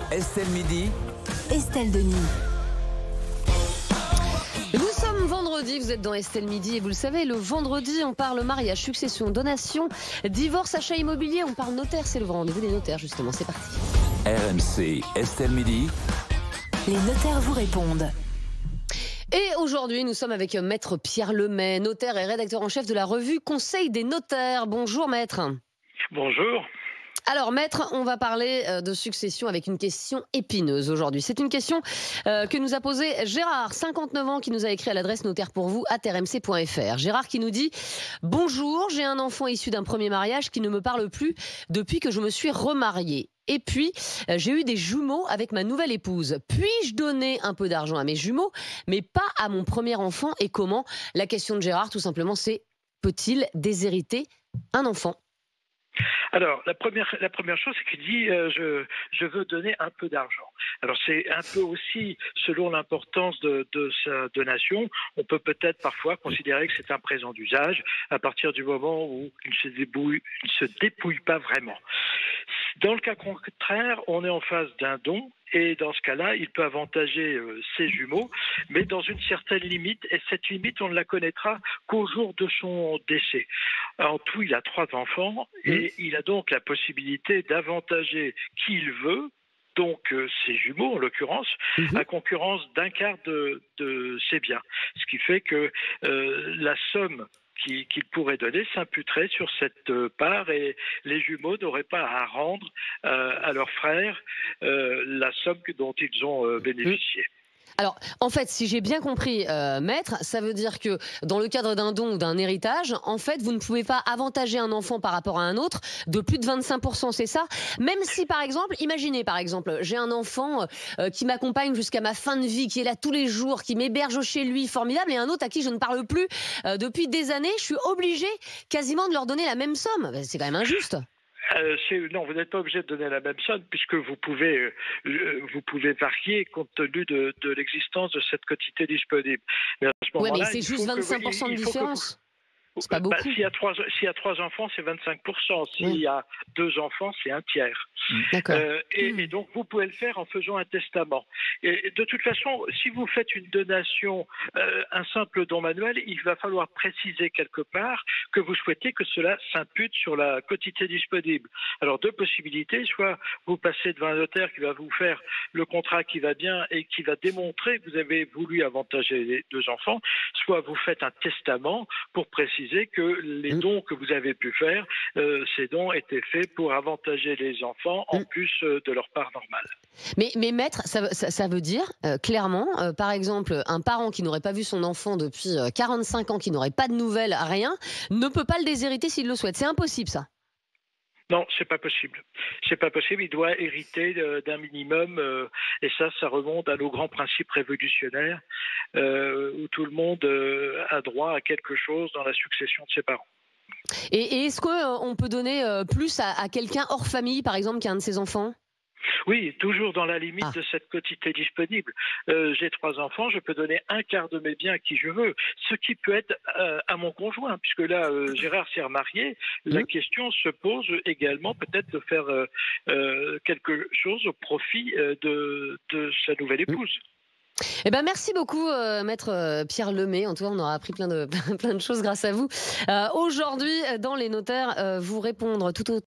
Estelle Midi. Estelle Denis. Nous sommes vendredi, vous êtes dans Estelle Midi et vous le savez, le vendredi on parle mariage, succession, donation, divorce, achat immobilier, on parle notaire, c'est le rendez-vous des notaires justement, c'est parti. RMC, Estelle Midi. Les notaires vous répondent. Et aujourd'hui nous sommes avec Maître Pierre Lemay, notaire et rédacteur en chef de la revue Conseil des notaires. Bonjour Maître. Bonjour. Alors Maître, on va parler de succession avec une question épineuse aujourd'hui. C'est une question que nous a posée Gérard, 59 ans, qui nous a écrit à l'adresse notaire-pour-vous@rmc.fr. Gérard qui nous dit « Bonjour, j'ai un enfant issu d'un premier mariage qui ne me parle plus depuis que je me suis remariée. Et puis, j'ai eu des jumeaux avec ma nouvelle épouse. Puis-je donner un peu d'argent à mes jumeaux, mais pas à mon premier enfant? Et comment ?» La question de Gérard, tout simplement, c'est « Peut-il déshériter un enfant ?» Alors, la première chose, c'est qu'il dit je veux donner un peu d'argent. Alors, c'est un peu aussi, selon l'importance de sa donation, on peut peut-être parfois considérer que c'est un présent d'usage à partir du moment où il ne se dépouille pas vraiment. Dans le cas contraire, on est en face d'un don. Et dans ce cas-là, il peut avantager ses jumeaux, mais dans une certaine limite. Et cette limite, on ne la connaîtra qu'au jour de son décès. En tout, il a 3 enfants et il a donc la possibilité d'avantager qui il veut, donc ses jumeaux en l'occurrence, à concurrence d'un quart de ses biens. Ce qui fait que la somme qu'il pourrait donner s'imputerait sur cette part et les jumeaux n'auraient pas à rendre à leurs frères la somme dont ils ont bénéficié. Alors, en fait, si j'ai bien compris, Maître, ça veut dire que dans le cadre d'un don ou d'un héritage, en fait, vous ne pouvez pas avantager un enfant par rapport à un autre de plus de 25%, c'est ça? Même si, par exemple, imaginez, par exemple, j'ai un enfant qui m'accompagne jusqu'à ma fin de vie, qui est là tous les jours, qui m'héberge chez lui, formidable, et un autre à qui je ne parle plus depuis des années, je suis obligée quasiment de leur donner la même somme. C'est quand même injuste. Non, vous n'êtes pas obligé de donner la même somme puisque vous pouvez varier compte tenu de l'existence de cette quantité disponible. Mais à ce moment-là, mais c'est juste 25% de différence. C'est pas beaucoup. S'il y a 3 enfants, c'est 25%. S'il y a 2 enfants, c'est un tiers. D'accord. Et donc, vous pouvez le faire en faisant un testament. Et de toute façon, si vous faites une donation, un simple don manuel, il va falloir préciser quelque part que vous souhaitez que cela s'impute sur la quantité disponible. Alors, 2 possibilités. Soit vous passez devant un notaire qui va vous faire le contrat qui va bien et qui va démontrer que vous avez voulu avantager les 2 enfants. Soit vous faites un testament pour préciser que les dons que vous avez pu faire, ces dons étaient faits pour avantager les enfants en plus de leur part normale. Mais Maître, ça veut dire clairement, par exemple, un parent qui n'aurait pas vu son enfant depuis 45 ans, qui n'aurait pas de nouvelles, rien, ne peut pas le déshériter s'il le souhaite. C'est impossible, ça. Non, c'est pas possible. C'est pas possible. Il doit hériter d'un minimum, et ça remonte à nos grands principes révolutionnaires, où tout le monde a droit à quelque chose dans la succession de ses parents. Et est-ce qu'on peut donner plus à quelqu'un hors famille, par exemple, qu'un de ses enfants? Oui, toujours dans la limite de cette quantité disponible. J'ai 3 enfants, je peux donner un quart de mes biens à qui je veux, ce qui peut être à mon conjoint, puisque là, Gérard s'est remarié. La question se pose également peut-être de faire quelque chose au profit de sa nouvelle épouse. Eh ben merci beaucoup, Maître Pierre Lemay. En tout cas, on aura appris plein de choses grâce à vous. Aujourd'hui, dans les notaires, vous répondre tout autant.